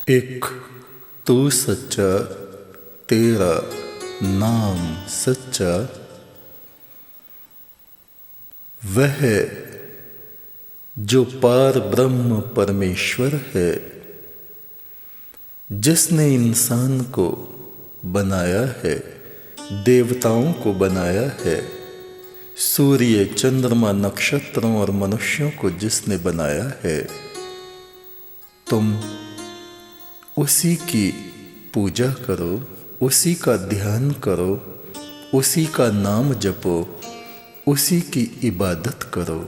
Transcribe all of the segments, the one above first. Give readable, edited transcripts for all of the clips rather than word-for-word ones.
एक तू सच्चा, तेरा नाम सच्चा, वह जो पार ब्रह्म परमेश्वर है, जिसने इंसान को बनाया है, देवताओं को बनाया है, सूर्य चंद्रमा नक्षत्रों और मनुष्यों को जिसने बनाया है, तुम उसी की पूजा करो, उसी का ध्यान करो, उसी का नाम जपो, उसी की इबादत करो।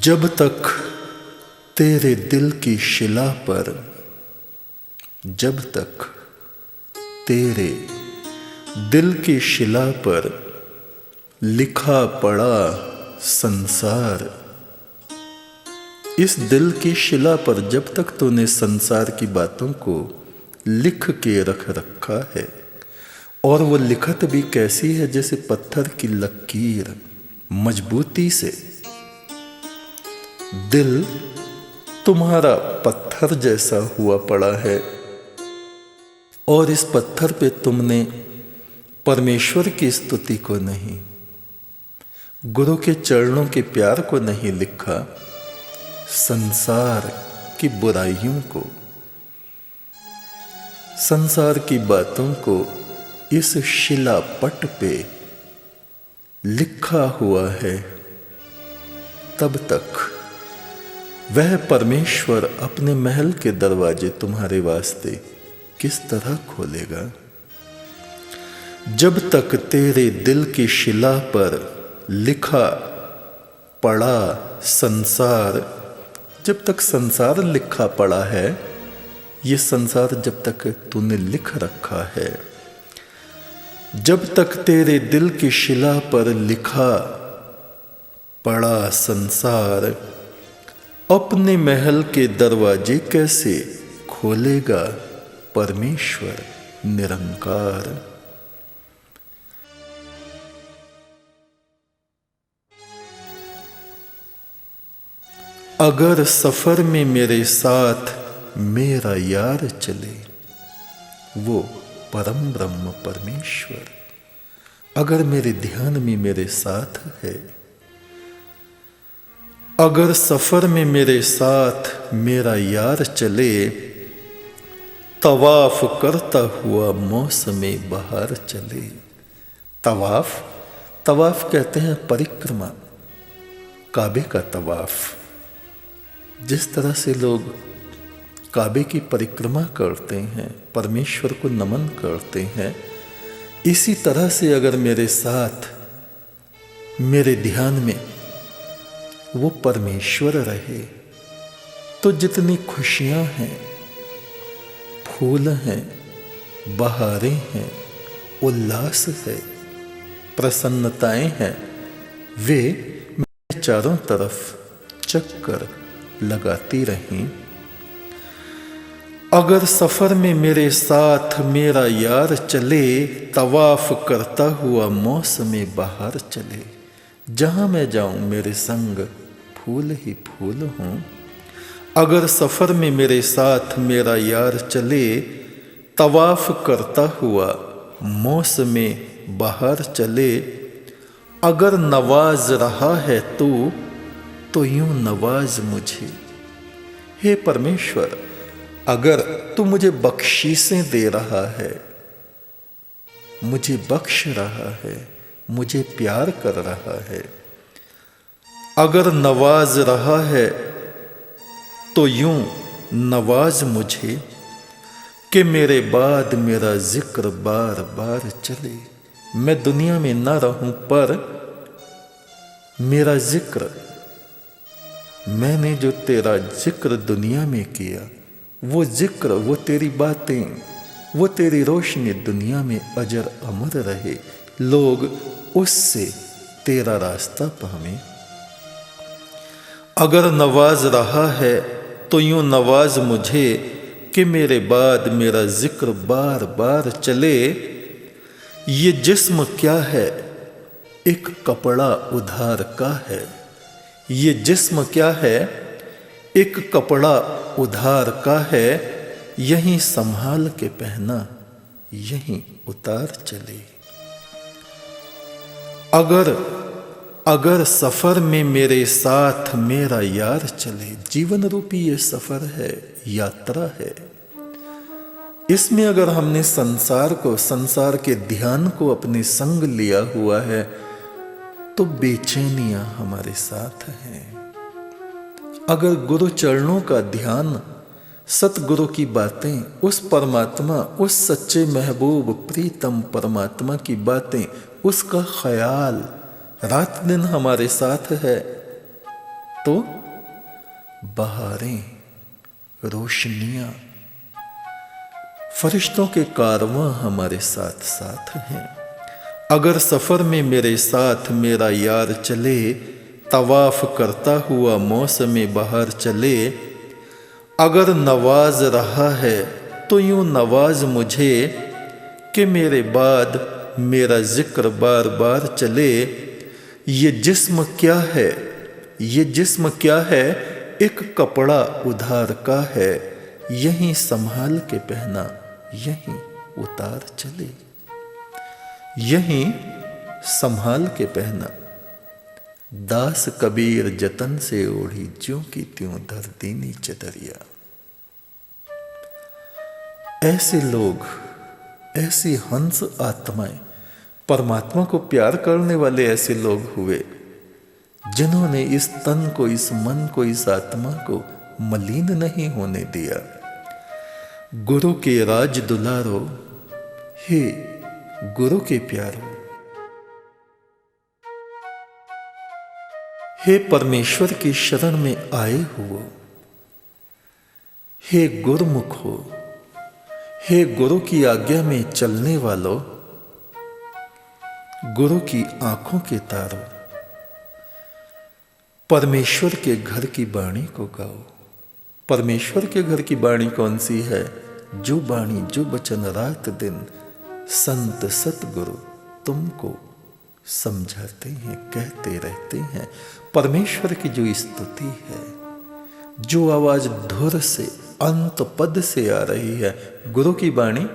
जब तक तेरे दिल की शिला पर, जब तक तेरे दिल की शिला पर लिखा पड़ा संसार, इस दिल की शिला पर जब तक तूने संसार की बातों को लिख के रख रखा है, और वो लिखत भी कैसी है जैसे पत्थर की लकीर, मजबूती से। दिल तुम्हारा पत्थर जैसा हुआ पड़ा है, और इस पत्थर पे तुमने परमेश्वर की स्तुति को नहीं, गुरु के चरणों के प्यार को नहीं लिखा, संसार की बुराइयों को, संसार की बातों को इस शिला पट पे लिखा हुआ है। तब तक वह परमेश्वर अपने महल के दरवाजे तुम्हारे वास्ते किस तरह खोलेगा? जब तक तेरे दिल की शिला पर लिखा पड़ा संसार, जब तक संसार लिखा पड़ा है, ये संसार जब तक तूने लिख रखा है, जब तक तेरे दिल की शिला पर लिखा पड़ा संसार, अपने महल के दरवाजे कैसे खोलेगा परमेश्वर निरंकार? अगर सफर में मेरे साथ मेरा यार चले, वो परम ब्रह्म परमेश्वर अगर मेरे ध्यान में मेरे साथ है, अगर सफर में मेरे साथ मेरा यार चले, तवाफ करता हुआ मौसमे बहार चले। तवाफ, तवाफ कहते हैं परिक्रमा, काबे का तवाफ। जिस तरह से लोग काबे की परिक्रमा करते हैं, परमेश्वर को नमन करते हैं, इसी तरह से अगर मेरे साथ मेरे ध्यान में वो परमेश्वर रहे, तो जितनी खुशियां हैं, फूल हैं, बहारें हैं, उल्लास है, प्रसन्नताएं हैं, वे मेरे चारों तरफ चक्कर लगाती रहीं। अगर सफर में मेरे साथ मेरा यार चले, तवाफ करता हुआ मौसमे बहार चले। जहां मैं जाऊं मेरे संग फूल ही फूल हों। अगर सफर में मेरे साथ मेरा यार चले, तवाफ करता हुआ मौसमे बहार चले। अगर नवाज रहा है तू, तो यूं नवाज मुझे। हे परमेश्वर, अगर तू मुझे बख्शीशें दे रहा है, मुझे बख्श रहा है, मुझे प्यार कर रहा है, अगर नवाज रहा है, तो यूं नवाज मुझे कि मेरे बाद मेरा जिक्र बार बार चले। मैं दुनिया में ना रहूं, पर मेरा जिक्र, मैंने जो तेरा जिक्र दुनिया में किया, वो जिक्र, वो तेरी बातें, वो तेरी रोशनी दुनिया में अजर अमर रहे। लोग उससे तेरा रास्ता पावें। अगर नवाज रहा है, तो यूं नवाज मुझे कि मेरे बाद मेरा जिक्र बार बार चले। ये जिस्म क्या है? एक कपड़ा उधार का है। ये जिस्म क्या है? एक कपड़ा उधार का है, यहीं संभाल के पहना, यहीं उतार चले। अगर सफर में मेरे साथ मेरा यार चले, जीवन रूपी ये सफर है, यात्रा है। इसमें अगर हमने संसार के ध्यान को अपने संग लिया हुआ है तो बेचैनियां हमारे साथ हैं। अगर गुरु चरणों का ध्यान, सतगुरु की बातें, उस परमात्मा, उस सच्चे महबूब प्रीतम परमात्मा की बातें, उसका ख्याल रात दिन हमारे साथ है तो बहारें, रोशनियां, फरिश्तों के कारवां हमारे साथ साथ हैं। अगर सफर में मेरे साथ मेरा यार चले, तवाफ करता हुआ मौसम बहार चले। अगर नवाज रहा है तो यूं नवाज मुझे कि मेरे बाद मेरा जिक्र बार बार चले। ये जिस्म क्या है, ये जिस्म क्या है, एक कपड़ा उधार का है, यहीं संभाल के पहना, यहीं उतार चले। यहीं संभाल के पहना। दास कबीर जतन से ओढ़ी, ज्यों की त्यों धर दीनी चदरिया। ऐसे लोग, ऐसी हंस आत्माएं, परमात्मा को प्यार करने वाले ऐसे लोग हुए जिन्होंने इस तन को, इस मन को, इस आत्मा को मलिन नहीं होने दिया। गुरु के राज दुलारो, हे गुरु के प्यारो, हे परमेश्वर की शरण में आए हुओ, हे गुरुमुख हो, हे गुरु की आज्ञा में चलने वालों, गुरु की आंखों के तारों, परमेश्वर के घर की बाणी को गाओ। परमेश्वर के घर की बाणी कौन सी है? जो बाणी, जो वचन रात दिन संत सतगुरु तुमको समझाते हैं, कहते रहते हैं। परमेश्वर की जो स्तुति है, जो आवाज धुर से, अंत पद से आ रही है, गुरु की बाणी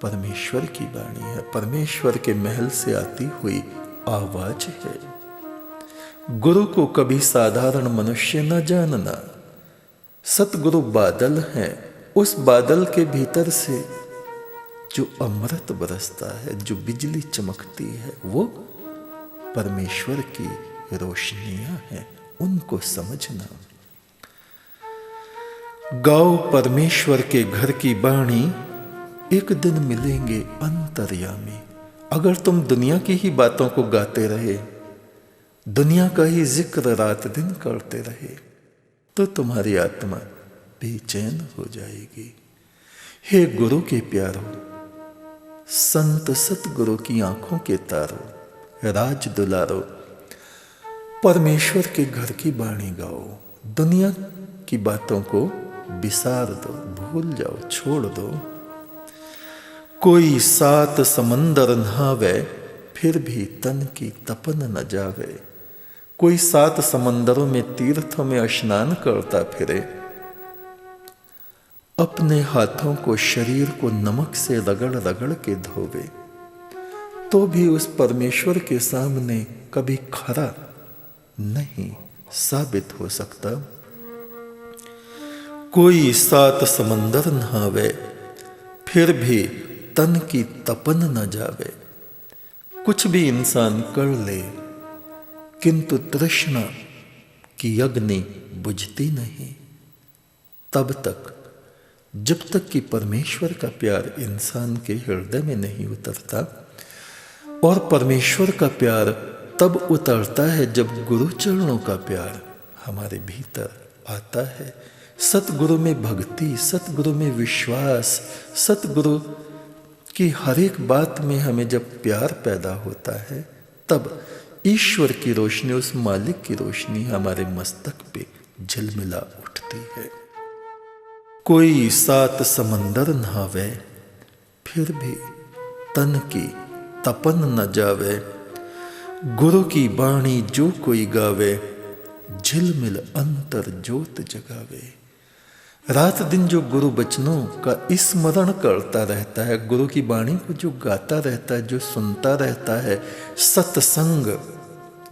परमेश्वर की बाणी है, परमेश्वर के महल से आती हुई आवाज है। गुरु को कभी साधारण मनुष्य न जानना। सतगुरु बादल है, उस बादल के भीतर से जो अमृत बरसता है, जो बिजली चमकती है, वो परमेश्वर की रोशनियां हैं, उनको समझना। गाओ परमेश्वर के घर की बाणी, एक दिन मिलेंगे अंतर्यामी। अगर तुम दुनिया की ही बातों को गाते रहे, दुनिया का ही जिक्र रात दिन करते रहे, तो तुम्हारी आत्मा बेचैन हो जाएगी। हे गुरु के प्यारो, संत सतगुरु की आंखों के तारो, राज दुलारो, परमेश्वर के घर की बाणी गाओ। दुनिया की बातों को बिसार दो, भूल जाओ, छोड़ दो। कोई 7 समंदर नहावे, फिर भी तन की तपन न जावे। कोई 7 समंदरों में, तीर्थों में स्नान करता फिरे, अपने हाथों को, शरीर को नमक से रगड़ रगड़ के धोवे, तो भी उस परमेश्वर के सामने कभी खरा नहीं साबित हो सकता। कोई 7 समंदर नहावे, फिर भी तन की तपन न जावे। कुछ भी इंसान कर ले, किंतु तृष्णा की अग्नि बुझती नहीं तब तक, जब तक कि परमेश्वर का प्यार इंसान के हृदय में नहीं उतरता। और परमेश्वर का प्यार तब उतरता है जब गुरु चरणों का प्यार हमारे भीतर आता है। सतगुरु में भक्ति, सतगुरु में विश्वास, सतगुरु की हर एक बात में हमें जब प्यार पैदा होता है, तब ईश्वर की रोशनी, उस मालिक की रोशनी हमारे मस्तक पे झिलमिला उठती है। कोई 7 समंदर नहावे, फिर भी तन की तपन न जावे। गुरु की बाणी जो कोई गावे, झिलमिल अंतर ज्योत जगावे। रात दिन जो गुरु बचनों का स्मरण करता रहता है, गुरु की वाणी को जो गाता रहता है, जो सुनता रहता है, सत्संग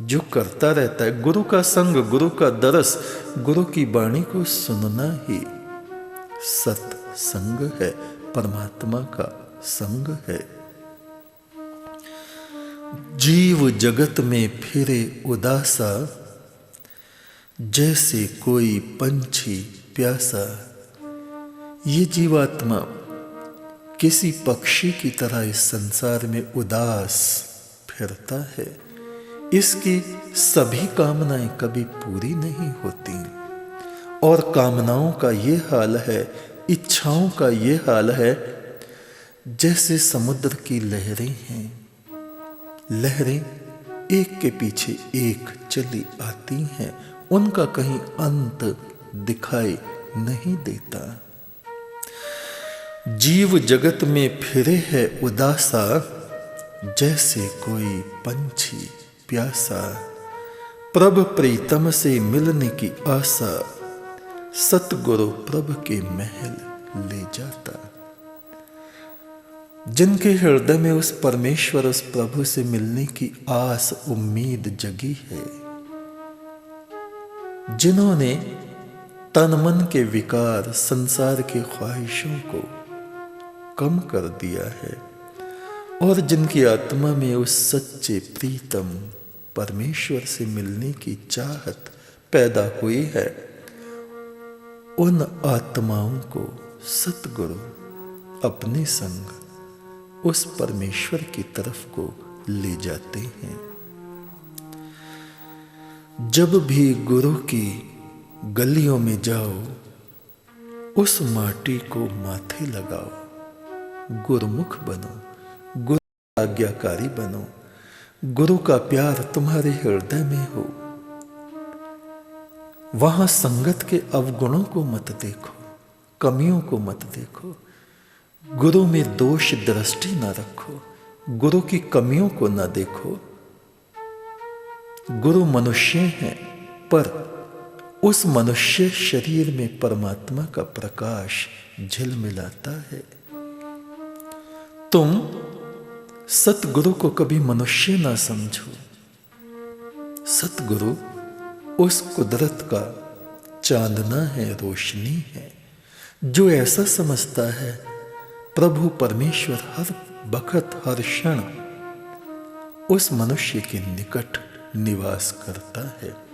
जो करता रहता है, गुरु का संग, गुरु का दरस, गुरु की वाणी को सुनना ही सत्संग है, परमात्मा का संग है। जीव जगत में फिरे उदासा, जैसे कोई पंछी प्यासा। ये जीवात्मा किसी पक्षी की तरह इस संसार में उदास फिरता है। इसकी सभी कामनाएं कभी पूरी नहीं होती और कामनाओं का ये हाल है, इच्छाओं का ये हाल है, जैसे समुद्र की लहरें हैं। लहरें एक के पीछे एक चली आती हैं, उनका कहीं अंत दिखाई नहीं देता। जीव जगत में फिरे है उदासा, जैसे कोई पंछी प्यासा। प्रभु प्रीतम से मिलने की आशा, सतगुरु प्रभु के महल ले जाता। जिनके हृदय में उस परमेश्वर, उस प्रभु से मिलने की आस, उम्मीद जगी है, जिन्होंने तन मन के विकार, संसार के ख्वाहिशों को कम कर दिया है और जिनकी आत्मा में उस सच्चे प्रीतम परमेश्वर से मिलने की चाहत पैदा हुई है, उन आत्माओं को सतगुरु अपने संग उस परमेश्वर की तरफ को ले जाते हैं। जब भी गुरु की गलियों में जाओ, उस माटी को माथे लगाओ, गुरुमुख बनो, गुरु आज्ञाकारी बनो, गुरु का प्यार तुम्हारे हृदय में हो। वहां संगत के अवगुणों को मत देखो, कमियों को मत देखो, गुरु में दोष दृष्टि ना रखो, गुरु की कमियों को ना देखो। गुरु मनुष्य हैं, पर उस मनुष्य शरीर में परमात्मा का प्रकाश झिलमिलाता है। तुम सतगुरु को कभी मनुष्य ना समझो। सतगुरु उस कुदरत का चांदना है, रोशनी है, जो ऐसा समझता है प्रभु परमेश्वर हर बखत, हर क्षण उस मनुष्य के निकट निवास करता है।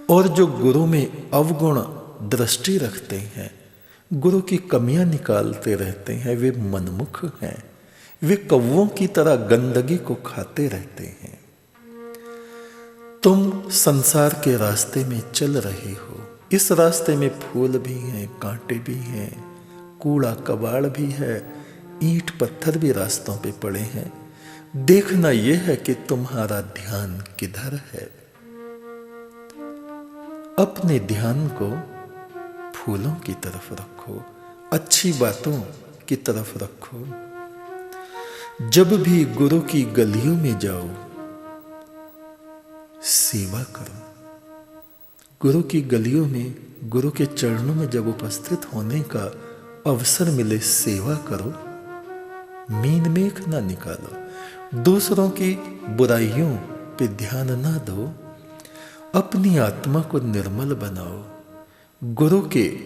और जो गुरु में अवगुण दृष्टि रखते हैं, गुरु की कमियां निकालते रहते हैं, वे मनमुख हैं, वे कौवों की तरह गंदगी को खाते रहते हैं। तुम संसार के रास्ते में चल रहे हो, इस रास्ते में फूल भी हैं, कांटे भी हैं, कूड़ा कबाड़ भी है, ईंट पत्थर भी रास्तों पे पड़े हैं। देखना यह है कि तुम्हारा ध्यान किधर है। अपने ध्यान को फूलों की तरफ रखो, अच्छी बातों की तरफ रखो। जब भी गुरु की गलियों में जाओ, सेवा करो। गुरु की गलियों में, गुरु के चरणों में जब उपस्थित होने का अवसर मिले, सेवा करो। मीन मेख ना निकालो, दूसरों की बुराइयों पे ध्यान ना दो, अपनी आत्मा को निर्मल बनाओ। गुरु के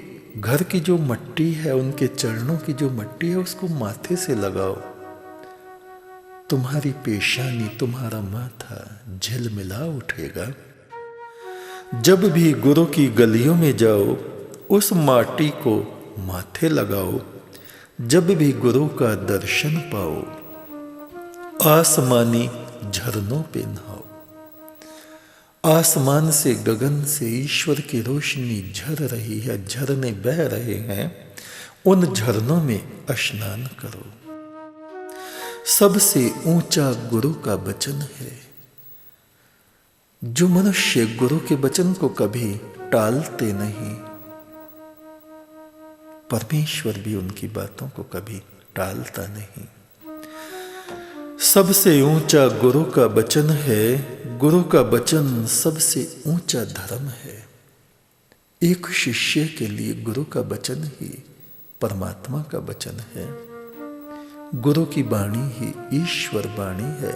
घर की जो मट्टी है, उनके चरणों की जो मट्टी है, उसको माथे से लगाओ। तुम्हारी पेशानी, तुम्हारा माथा झिलमिला उठेगा। जब भी गुरु की गलियों में जाओ, उस माटी को माथे लगाओ। जब भी गुरु का दर्शन पाओ, आसमानी झरनों पे नहाओ। आसमान से, गगन से ईश्वर की रोशनी झर रही है, झरने बह रहे हैं, उन झरनों में स्नान करो। सबसे ऊंचा गुरु का वचन है। जो मनुष्य गुरु के वचन को कभी टालते नहीं, परमेश्वर भी उनकी बातों को कभी टालता नहीं। सबसे ऊंचा गुरु का वचन है। गुरु का वचन सबसे ऊंचा धर्म है। एक शिष्य के लिए गुरु का वचन ही परमात्मा का वचन है। गुरु की वाणी ही ईश्वर वाणी है।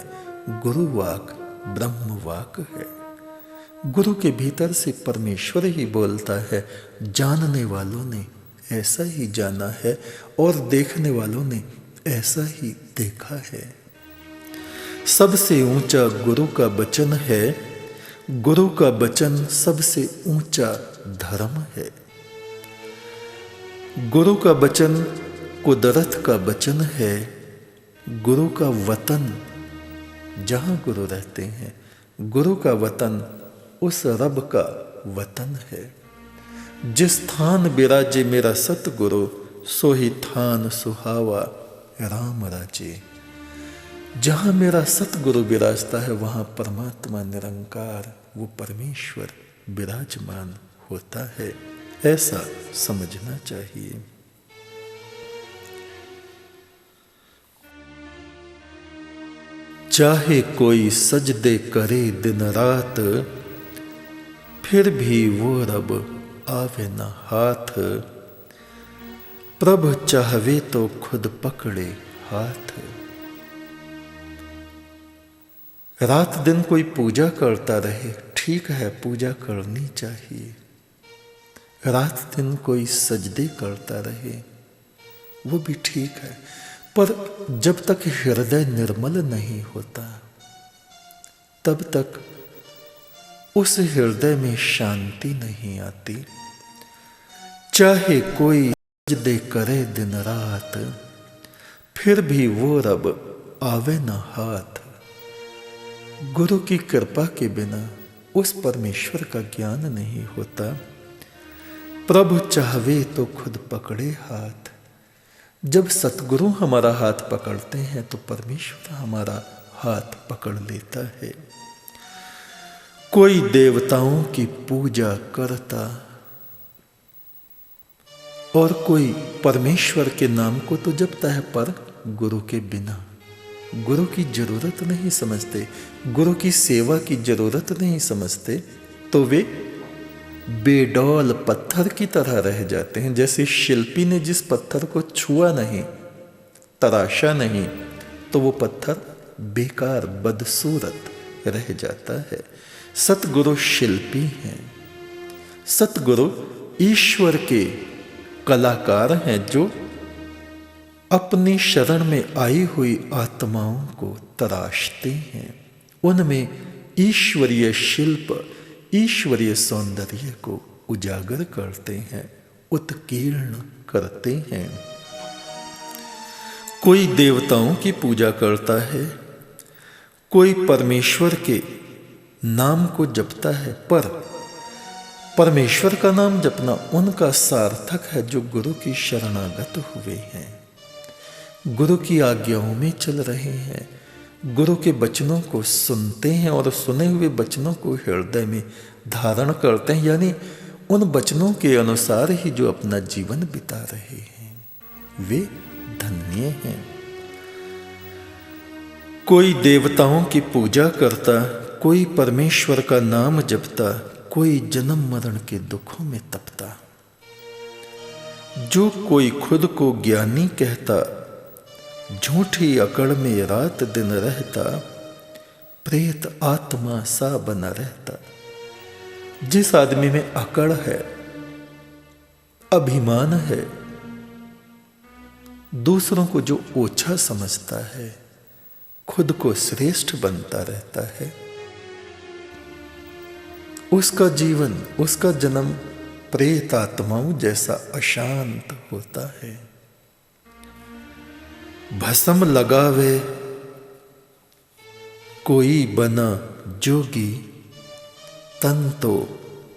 गुरु वाक ब्रह्म वाक है। गुरु के भीतर से परमेश्वर ही बोलता है। जानने वालों ने ऐसा ही जाना है और देखने वालों ने ऐसा ही देखा है। सबसे ऊंचा गुरु का वचन है। गुरु का वचन सबसे ऊंचा धर्म है। गुरु का वचन कुदरत का वचन है। गुरु का वतन जहां गुरु रहते हैं, गुरु का वतन उस रब का वतन है। जिस थान बिराजे मेरा सतगुरु, सो ही थान सुहावा राम राजे। जहां मेरा सतगुरु विराजता है वहां परमात्मा निरंकार, वो परमेश्वर विराजमान होता है। ऐसा समझना चाहिए। चाहे कोई सजदे करे दिन रात, फिर भी वो रब आवे न हाथ। प्रभु चाहवे तो खुद पकड़े हाथ। रात दिन कोई पूजा करता रहे, ठीक है, पूजा करनी चाहिए। रात दिन कोई सजदे करता रहे, वो भी ठीक है, पर जब तक हृदय निर्मल नहीं होता तब तक उस हृदय में शांति नहीं आती। चाहे कोई सजदे करे दिन रात, फिर भी वो रब आवे न हाथ। गुरु की कृपा के बिना उस परमेश्वर का ज्ञान नहीं होता। प्रभु चाहवे तो खुद पकड़े हाथ। जब सतगुरु हमारा हाथ पकड़ते हैं तो परमेश्वर हमारा हाथ पकड़ लेता है। कोई देवताओं की पूजा करता और कोई परमेश्वर के नाम को तो जपता है, पर गुरु के बिना, गुरु की जरूरत नहीं समझते, गुरु की सेवा की जरूरत नहीं समझते, तो वे बेडौल पत्थर की तरह रह जाते हैं। जैसे शिल्पी ने जिस पत्थर को छुआ नहीं, तराशा नहीं, तो वो पत्थर बेकार बदसूरत रह जाता है। सतगुरु शिल्पी हैं। सतगुरु ईश्वर के कलाकार हैं जो अपनी शरण में आई हुई आत्माओं को तराशते हैं, उनमें ईश्वरीय शिल्प, ईश्वरीय सौंदर्य को उजागर करते हैं, उत्कीर्ण करते हैं। कोई देवताओं की पूजा करता है, कोई परमेश्वर के नाम को जपता है, पर परमेश्वर का नाम जपना उनका सार्थक है जो गुरु की शरणागत हुए हैं, गुरु की आज्ञाओं में चल रहे हैं, गुरु के वचनों को सुनते हैं और सुने हुए वचनों को हृदय में धारण करते हैं, यानी उन वचनों के अनुसार ही जो अपना जीवन बिता रहे हैं, वे धन्य हैं। कोई देवताओं की पूजा करता, कोई परमेश्वर का नाम जपता, कोई जन्म मरण के दुखों में तपता। जो कोई खुद को ज्ञानी कहता, झूठी अकड़ में रात दिन रहता, प्रेत आत्मा सा बना रहता। जिस आदमी में अकड़ है, अभिमान है, दूसरों को जो ओछा समझता है, खुद को श्रेष्ठ बनता रहता है, उसका जीवन, उसका जन्म प्रेत आत्माओं जैसा अशांत होता है। भस्म लगावे कोई बना जोगी, तन तो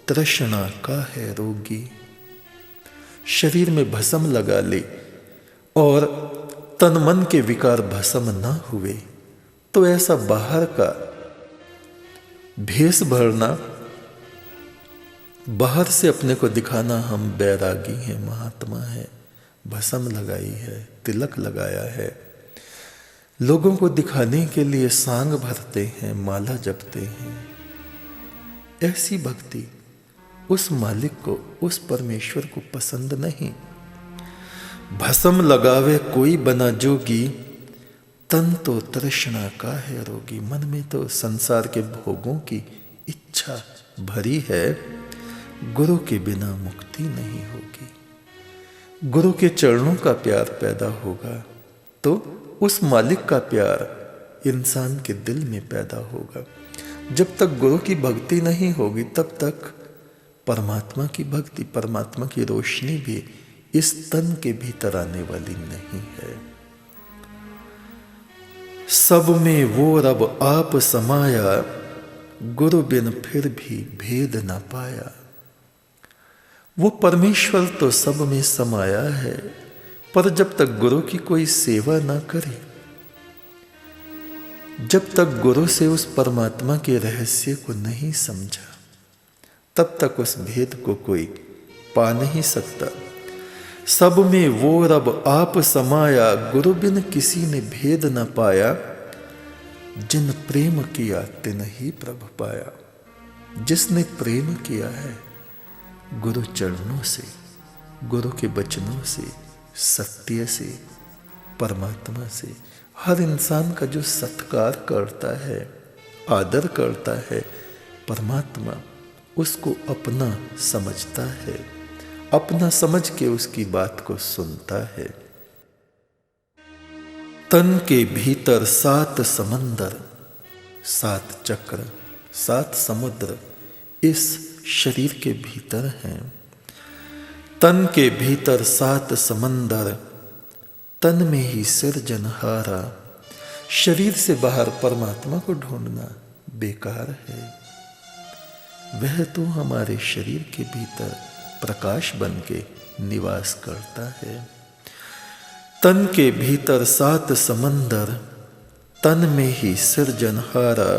तृष्णा का है रोगी। शरीर में भस्म लगा ले और तन मन के विकार भस्म ना हुए तो ऐसा बाहर का भेष भरना, बाहर से अपने को दिखाना हम बैरागी हैं, महात्मा है, भस्म लगाई है, तिलक लगाया है, लोगों को दिखाने के लिए सांग भरते हैं, माला जपते हैं, ऐसी भक्ति उस मालिक को, उस परमेश्वर को पसंद नहीं। भस्म लगावे कोई बना जोगी, तन तो तृष्णा का है रोगी। मन में तो संसार के भोगों की इच्छा भरी है, गुरु के बिना मुक्ति नहीं होगी। गुरु के चरणों का प्यार पैदा होगा तो उस मालिक का प्यार इंसान के दिल में पैदा होगा। जब तक गुरु की भक्ति नहीं होगी तब तक परमात्मा की भक्ति, परमात्मा की रोशनी भी इस तन के भीतर आने वाली नहीं है। सब में वो रब आप समाया, गुरु बिन फिर भी भेद न पाया। वो परमेश्वर तो सब में समाया है, पर जब तक गुरु की कोई सेवा ना करे, जब तक गुरु से उस परमात्मा के रहस्य को नहीं समझा, तब तक उस भेद को कोई पा नहीं सकता। सब में वो रब आप समाया, गुरु बिन किसी ने भेद न पाया। जिन प्रेम किया तिन ही प्रभ पाया। जिसने प्रेम किया है गुरु चरणों से, गुरु के वचनों से, सत्य से, परमात्मा से, हर इंसान का जो सत्कार करता है, आदर करता है, परमात्मा उसको अपना समझता है, अपना समझ के उसकी बात को सुनता है। तन के भीतर 7 समंदर, 7 चक्र, 7 समुद्र इस शरीर के भीतर हैं। तन के भीतर 7 समंदर, तन में ही सिरजनहारा। शरीर से बाहर परमात्मा को ढूंढना बेकार है। वह तो हमारे शरीर के भीतर प्रकाश बन के निवास करता है। तन के भीतर 7 समंदर, तन में ही सिरजनहारा।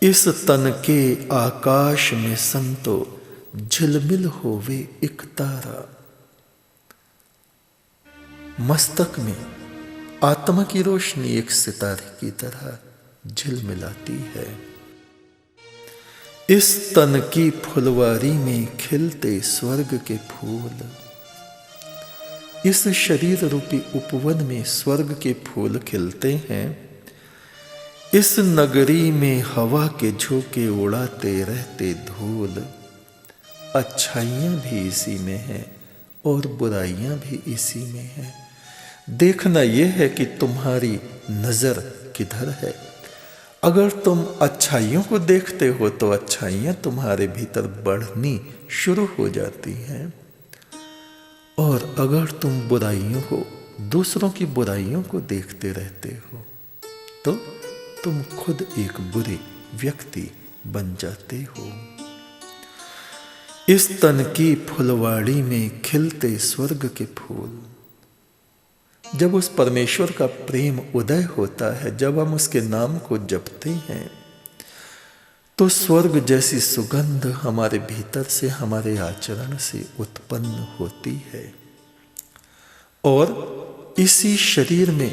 इस तन के आकाश में संतो, झिलमिल होवे एक तारा। मस्तक में आत्मा की रोशनी एक सितारे की तरह झिलमिलाती है। इस तन की फुलवारी में खिलते स्वर्ग के फूल। इस शरीर रूपी उपवन में स्वर्ग के फूल खिलते हैं। इस नगरी में हवा के झोंके उड़ाते रहते धूल। अच्छाइयां भी इसी में हैं और बुराइयां भी इसी में हैं। देखना यह है कि तुम्हारी नजर किधर है। अगर तुम अच्छाइयों को देखते हो तो अच्छाइयां तुम्हारे भीतर बढ़नी शुरू हो जाती हैं, और अगर तुम बुराइयों को, दूसरों की बुराइयों को देखते रहते हो तो तुम खुद एक बुरे व्यक्ति बन जाते हो। इस तन की फुलवाड़ी में खिलते स्वर्ग के फूल। जब उस परमेश्वर का प्रेम उदय होता है, जब हम उसके नाम को जपते हैं, तो स्वर्ग जैसी सुगंध हमारे भीतर से, हमारे आचरण से उत्पन्न होती है। और इसी शरीर में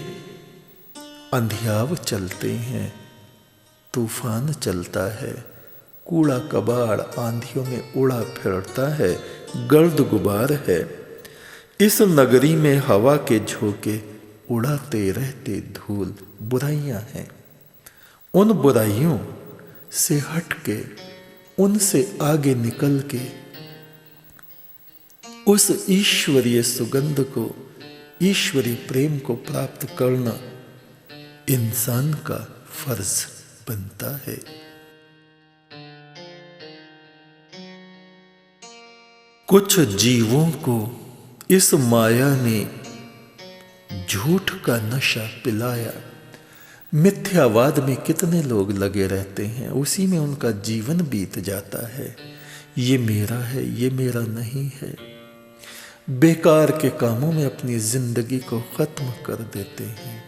अंधियाव चलते हैं, तूफान चलता है, कूड़ा कबाड़ आंधियों में उड़ा फिरता है, गर्द गुबार है। इस नगरी में हवा के झोंके उड़ाते रहते धूल। बुराइयां हैं। उन बुराइयों से हट के, उनसे आगे निकल के उस ईश्वरीय सुगंध को, ईश्वरीय प्रेम को प्राप्त करना इंसान का फर्ज बनता है। कुछ जीवों को इस माया ने झूठ का नशा पिलाया। मिथ्यावाद में कितने लोग लगे रहते हैं, उसी में उनका जीवन बीत जाता है। ये मेरा है, ये मेरा नहीं है। बेकार के कामों में अपनी जिंदगी को खत्म कर देते हैं।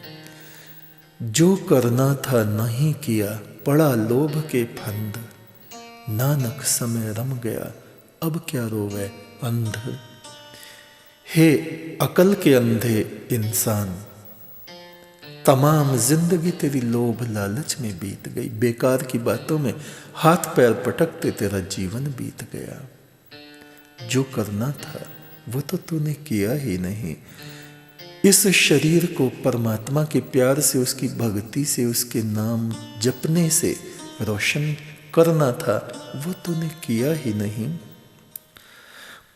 जो करना था नहीं किया, पड़ा लोभ के फंद। नानक समय रम गया, अब क्या रोवे अंध। हे अकल के अंधे इंसान, तमाम जिंदगी तेरी लोभ लालच में बीत गई, बेकार की बातों में हाथ पैर पटकते तेरा जीवन बीत गया। जो करना था वो तो तूने किया ही नहीं। इस शरीर को परमात्मा के प्यार से, उसकी भक्ति से, उसके नाम जपने से रोशन करना था, वो तूने किया ही नहीं।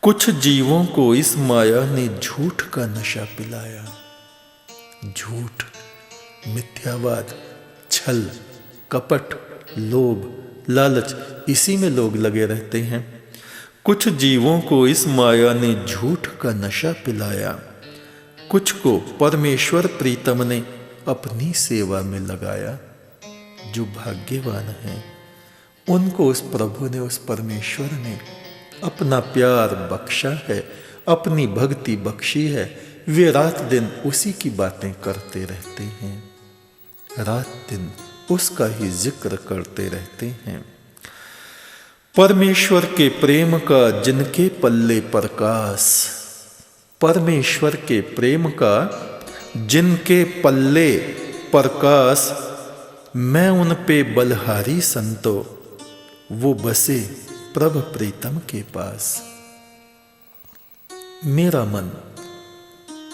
कुछ जीवों को इस माया ने झूठ का नशा पिलाया। झूठ, मिथ्यावाद, छल, कपट, लोभ, लालच, इसी में लोग लगे रहते हैं। कुछ जीवों को इस माया ने झूठ का नशा पिलाया, कुछ को परमेश्वर प्रीतम ने अपनी सेवा में लगाया। जो भाग्यवान हैं उनको उस प्रभु ने, उस परमेश्वर ने अपना प्यार बख्शा है, अपनी भक्ति बख्शी है। वे रात दिन उसी की बातें करते रहते हैं, रात दिन उसका ही जिक्र करते रहते हैं। परमेश्वर के प्रेम का जिनके पल्ले प्रकाश, परमेश्वर के प्रेम का जिनके पल्ले प्रकाश, मैं उन पे बलहारी संतो, वो बसे प्रभु प्रीतम के पास। मेरा मन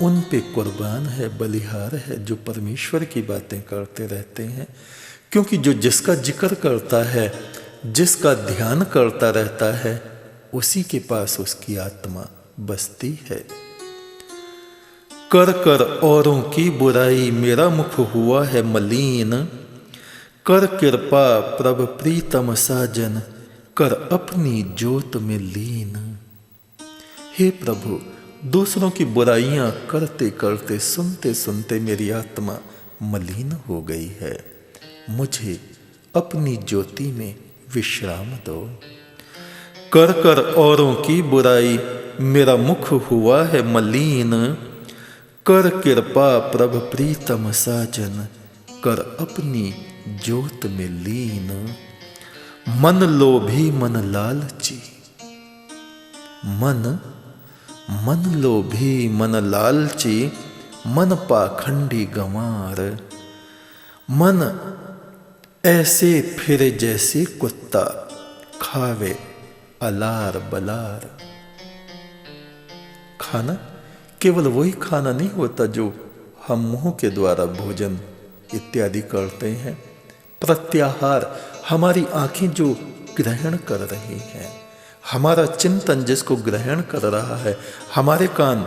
उन पे कुर्बान है, बलिहार है, जो परमेश्वर की बातें करते रहते हैं। क्योंकि जो जिसका जिक्र करता है, जिसका ध्यान करता रहता है, उसी के पास उसकी आत्मा बसती है। कर कर औरों की बुराई मेरा मुख हुआ है मलीन, कर कृपा प्रभु प्रीतम साजन, कर अपनी ज्योत में लीन। हे प्रभु, दूसरों की बुराइयां करते करते, सुनते सुनते मेरी आत्मा मलिन हो गई है। मुझे अपनी ज्योति में विश्राम दो। कर कर औरों की बुराई मेरा मुख हुआ है मलिन, कर कृपा प्रभु प्रीतम साजन, कर अपनी ज्योत में लीन। मन लोभी मन लालची, मन लोभी मन लालची, मन पाखंडी गंवार। मन ऐसे फिरे जैसे कुत्ता, खावे अलार बलार। खाना केवल वही खाना नहीं होता जो हम मुंह के द्वारा भोजन इत्यादि करते हैं। प्रत्याहार, हमारी आंखें जो ग्रहण कर रही हैं, हमारा चिंतन जिसको ग्रहण कर रहा है, हमारे कान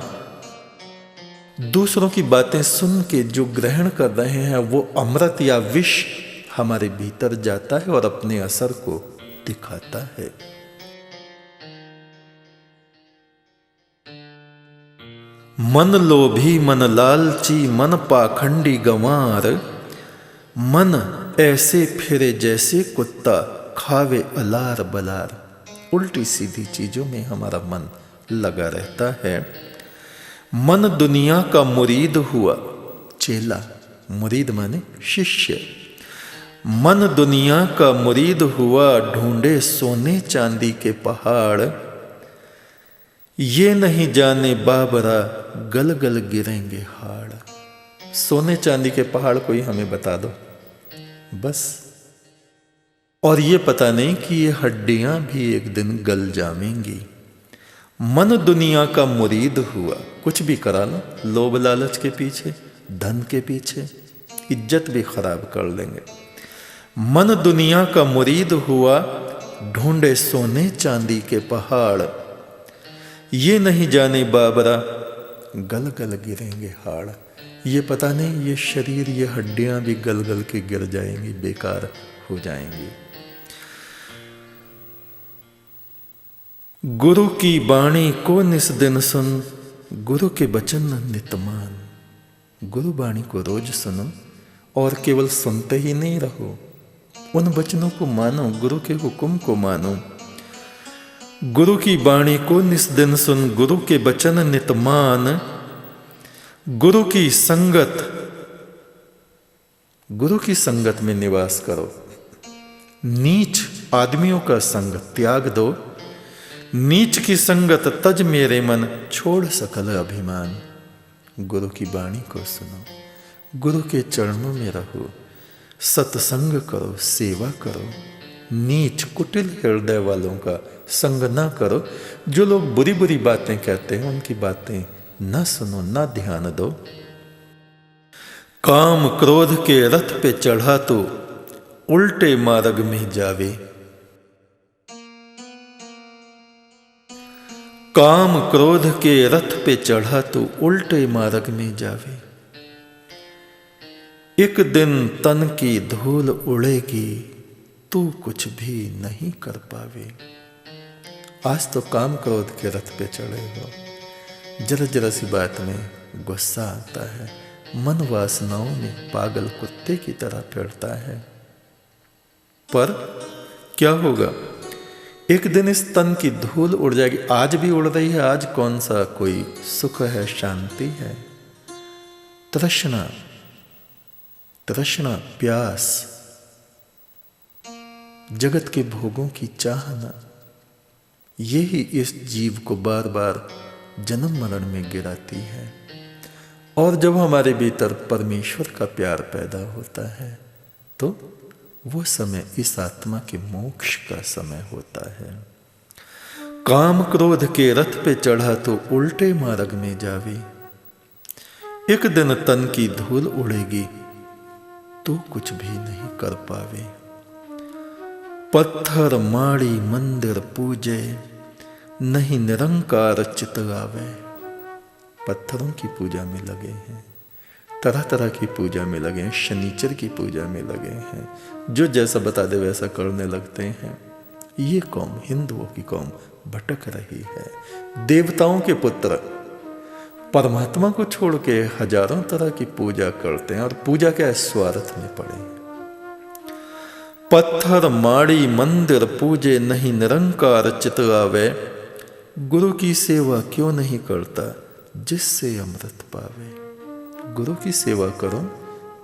दूसरों की बातें सुन के जो ग्रहण कर रहे हैं, वो अमृत या विष हमारे भीतर जाता है और अपने असर को दिखाता है। मन लोभी मन लालची, मन पाखंडी गंवार। मन ऐसे फिरे जैसे कुत्ता, खावे अलार बलार। उल्टी सीधी चीजों में हमारा मन लगा रहता है। मन दुनिया का मुरीद हुआ, चेला, मुरीद माने शिष्य। मन दुनिया का मुरीद हुआ, ढूंढे सोने चांदी के पहाड़। ये नहीं जाने बाबरा, गल गल गिरेंगे हाड़। सोने चांदी के पहाड़ कोई हमें बता दो बस। और ये पता नहीं कि ये हड्डियां भी एक दिन गल जाएंगी। मन दुनिया का मुरीद हुआ, कुछ भी करा लो, लोभ लालच के पीछे, धन के पीछे, इज्जत भी खराब कर लेंगे। मन दुनिया का मुरीद हुआ, ढूंढे सोने चांदी के पहाड़। ये नहीं जाने बाबरा, गल गल गिरेंगे हाड़। ये पता नहीं ये शरीर, ये हड्डियां भी गल गल के गिर जाएंगी, बेकार हो जाएंगी। गुरु की वाणी को निस दिन सुन, गुरु के वचन नित मान। गुरु वाणी को रोज सुनो और केवल सुनते ही नहीं रहो, उन वचनों को मानो, गुरु के हुक्म को मानो। गुरु की वाणी को निस दिन सुन, गुरु के वचन नित मान। गुरु की संगत में निवास करो। नीच आदमियों का संग त्याग दो। नीच की संगत तज मेरे मन, छोड़ सकल अभिमान। गुरु की वाणी को सुनो, गुरु के चरणों में रहो, सत्संग करो, सेवा करो। नीच कुटिल हृदय वालों का संग ना करो। जो लोग बुरी बुरी बातें कहते हैं उनकी बातें ना सुनो, ना ध्यान दो। काम क्रोध के रथ पे चढ़ा तो उल्टे मार्ग में जावे। काम क्रोध के रथ पे चढ़ा तो उल्टे मार्ग में जावे। एक दिन तन की धूल उड़ेगी, तू कुछ भी नहीं कर पावे। आज तो काम क्रोध के रथ पे चढ़े हो, जरा जरा सी बात में गुस्सा आता है, मन वासनाओं में पागल कुत्ते की तरह फिरता है। पर क्या होगा, एक दिन इस तन की धूल उड़ जाएगी। आज भी उड़ रही है। आज कौन सा कोई सुख है, शांति है? तृष्णा, तृष्णा, प्यास, जगत के भोगों की चाहना, ये ही इस जीव को बार बार जन्म मरण में गिराती है। और जब हमारे भीतर परमेश्वर का प्यार पैदा होता है तो वो समय इस आत्मा के मोक्ष का समय होता है। काम क्रोध के रथ पे चढ़ा तो उल्टे मार्ग में जावे। एक दिन तन की धूल उड़ेगी तो कुछ भी नहीं कर पावे। पत्थर माड़ी मंदिर पूजे, नहीं निरंकार चित आवे। पत्थरों की पूजा में लगे हैं, तरह तरह की पूजा में लगे हैं, शनिचर की पूजा में लगे हैं, जो जैसा बता दे वैसा करने लगते हैं। ये कौम, हिंदुओं की कौम भटक रही है। देवताओं के पुत्र परमात्मा को छोड़ के हजारों तरह की पूजा करते हैं, और पूजा क्या, स्वार्थ में पड़े। पत्थर माड़ी मंदिर पूजे, नहीं निरंकार चित आवे। गुरु की सेवा क्यों नहीं करता, जिससे अमृत पावे। गुरु की सेवा करो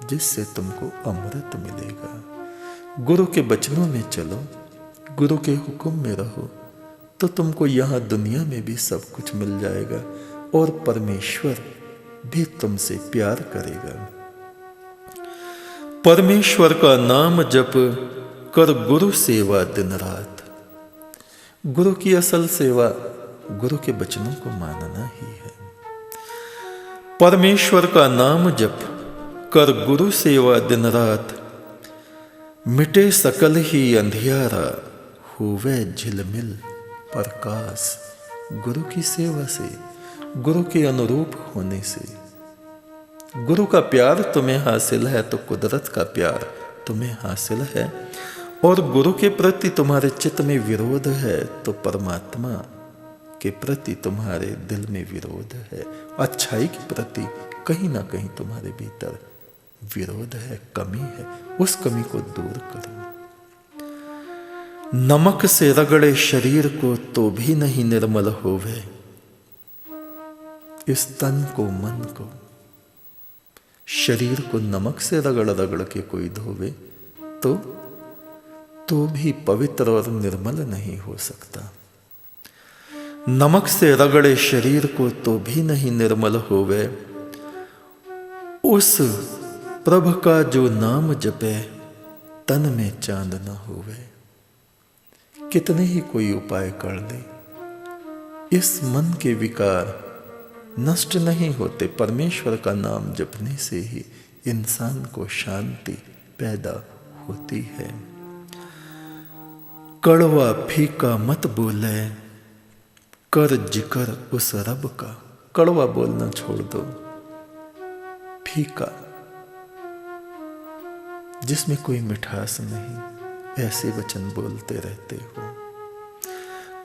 जिससे तुमको अमृत मिलेगा। गुरु के वचनों में चलो, गुरु के हुक्म में रहो, तो तुमको यहाँ दुनिया में भी सब कुछ मिल जाएगा और परमेश्वर भी तुमसे प्यार करेगा। परमेश्वर का नाम जप कर गुरु सेवा दिन रात। गुरु की असल सेवा गुरु के वचनों को मानना ही है। परमेश्वर का नाम जप कर गुरु सेवा दिन रात, मिटे सकल ही अंधियारा, होवे झिलमिल प्रकाश। गुरु की सेवा से, गुरु के अनुरूप होने से, गुरु का प्यार तुम्हें हासिल है तो कुदरत का प्यार तुम्हें हासिल है। और गुरु के प्रति तुम्हारे चित्त में विरोध है तो परमात्मा के प्रति तुम्हारे दिल में विरोध है। अच्छाई के प्रति कहीं ना कहीं तुम्हारे भीतर विरोध है, कमी है। उस कमी को दूर करो। नमक से रगड़े शरीर को तो भी नहीं निर्मल होवे। इस तन को, मन को, शरीर को नमक से रगड़ रगड़ के कोई धोवे तो भी पवित्र और निर्मल नहीं हो सकता। नमक से रगड़े शरीर को तो भी नहीं निर्मल होवे। उस प्रभु का जो नाम जपे, तन में चांद न होवे। कितने ही कोई उपाय कर ले, इस मन के विकार नष्ट नहीं होते। परमेश्वर का नाम जपने से ही इंसान को शांति पैदा होती है। कड़वा फीका मत बोले, कर जिक्र उस रब का। कड़वा बोलना छोड़ दो। फीका, जिसमें कोई मिठास नहीं, ऐसे वचन बोलते रहते हो।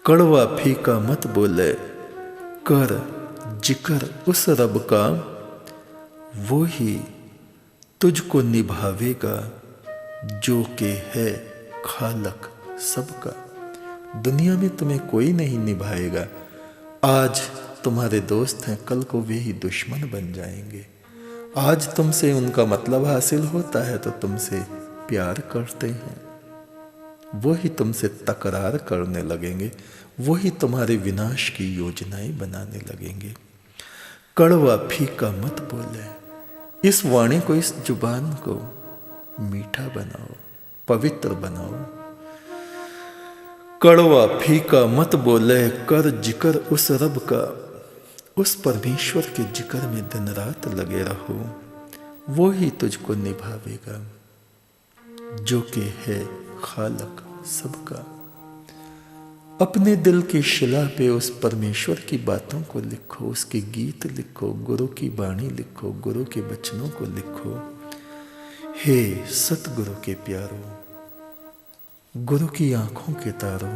कड़वा फीका मत बोले, कर जिक्र उस रब का, वो ही तुझको निभावेगा जो के है खालक सबका। दुनिया में तुम्हें कोई नहीं निभाएगा। आज तुम्हारे दोस्त हैं, कल को वे ही दुश्मन बन जाएंगे। आज तुमसे उनका मतलब हासिल होता है तो तुमसे प्यार करते हैं, वो ही तुमसे तकरार करने लगेंगे, वो ही तुम्हारे विनाश की योजनाएं बनाने लगेंगे। कड़वा फीका मत बोले, इस वाणी को, इस जुबान को मीठा बनाओ, पवित्र बनाओ। कड़वा फीका मत बोले, कर जिक्र उस रब का, उस परमेश्वर के जिक्र में दिन रात लगे रहो। वो ही तुझको निभावेगा जो कि है खालक सबका। अपने दिल की शिला पे उस परमेश्वर की बातों को लिखो, उसके गीत लिखो, गुरु की वाणी लिखो, गुरु के वचनों को लिखो। हे सतगुरु के प्यारो, गुरु की आंखों के तारो,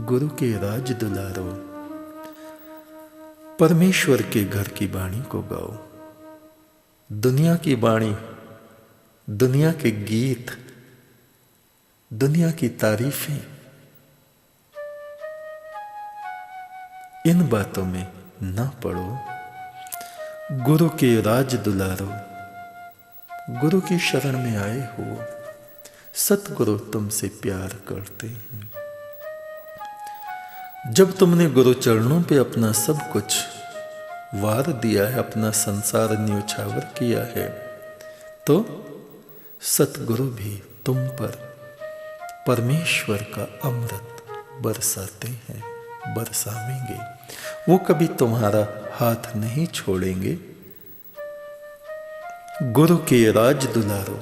गुरु के राज दुलारो, परमेश्वर के घर की वाणी को गाओ। दुनिया की वाणी, दुनिया के गीत, दुनिया की तारीफें, इन बातों में ना पड़ो। गुरु के राज दुलारो, गुरु की शरण में आए हो, सतगुरु तुमसे प्यार करते हैं। जब तुमने गुरु चरणों पे अपना सब कुछ वार दिया है, अपना संसार न्योछावर किया है, तो सतगुरु भी तुम पर परमेश्वर का अमृत बरसाते हैं, बरसावेंगे। वो कभी तुम्हारा हाथ नहीं छोड़ेंगे। गुरु के राज दुलारो,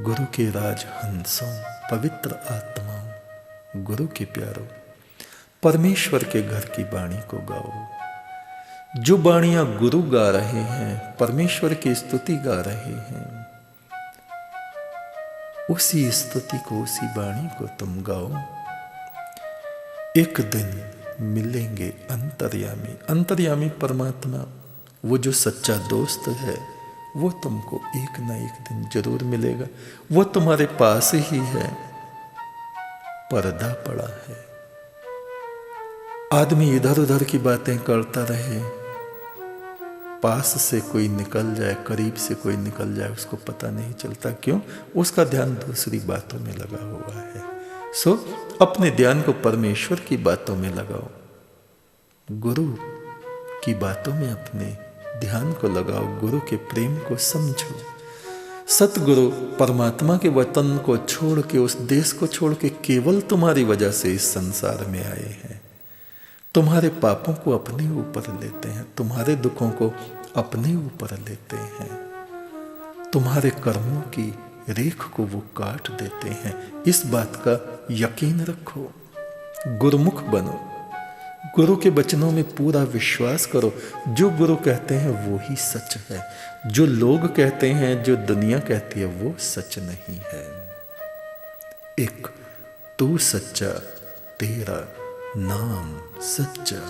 गुरु के राज हंसों, पवित्र आत्माओं, गुरु के प्यारो, परमेश्वर के घर की वाणी को गाओ। जो वाणियां गुरु गा रहे हैं, परमेश्वर की स्तुति गा रहे हैं, उसी स्तुति को, उसी वाणी को तुम गाओ। एक दिन मिलेंगे अंतर्यामी। अंतर्यामी परमात्मा, वो जो सच्चा दोस्त है, वो तुमको एक ना एक दिन जरूर मिलेगा। वो तुम्हारे पास ही है, पर्दा पड़ा है। आदमी इधर उधर की बातें करता रहे, पास से कोई निकल जाए, करीब से कोई निकल जाए, उसको पता नहीं चलता। क्यों? उसका ध्यान दूसरी बातों में लगा हुआ है। सो अपने ध्यान को परमेश्वर की बातों में लगाओ, गुरु की बातों में अपने ध्यान को लगाओ, गुरु के प्रेम को समझो। सतगुरु परमात्मा के वतन को छोड़ के, उस देश को छोड़ के केवल तुम्हारी वजह से इस संसार में आए हैं। तुम्हारे पापों को अपने ऊपर लेते हैं, तुम्हारे दुखों को अपने ऊपर लेते हैं, तुम्हारे कर्मों की रेख को वो काट देते हैं। इस बात का यकीन रखो, गुरुमुख बनो, गुरु के वचनों में पूरा विश्वास करो। जो गुरु कहते हैं वो ही सच है, जो लोग कहते हैं, जो दुनिया कहती है, वो सच नहीं है। एक तू सच्चा, तेरा नाम सच्चा।